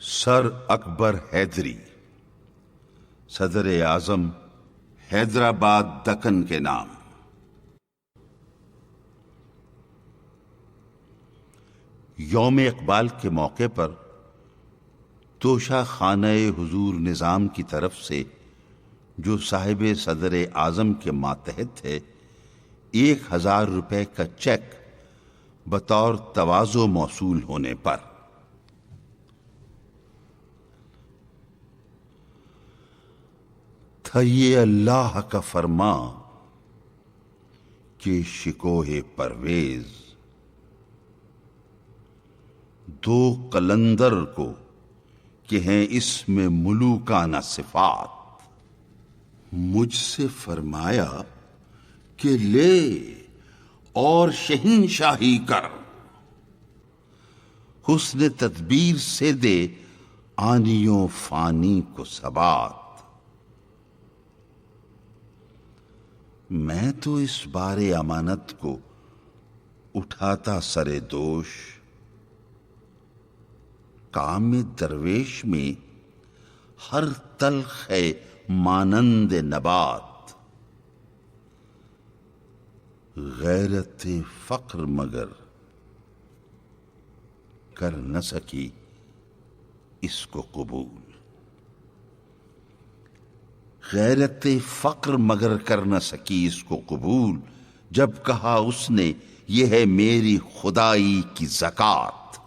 سر اکبر حیدری، صدر اعظم حیدرآباد دکن کے نام۔ یوم اقبال کے موقع پر توشہ خانہ حضور نظام کی طرف سے جو صاحب صدر اعظم کے ماتحت ہے 1000 روپے کا چیک بطور تواضع موصول ہونے پر تھا یہ اللہ کا فرما کہ شکوہ پرویز دو قلندر کو کہ ہیں اس میں ملوکانہ صفات، مجھ سے فرمایا کہ لے اور شہنشاہی کر، حسن تدبیر سے دے آنیوں فانی کو ثبات۔ میں تو اس بار امانت کو اٹھاتا سرے دوش، کام درویش میں ہر تلخ ہے مانند نبات، غیرت فقر مگر کر نہ سکی اس کو قبول، غیرت فقر مگر کر نہ سکی اس کو قبول، جب کہا اس نے یہ ہے میری خدائی کی زکوٰۃ۔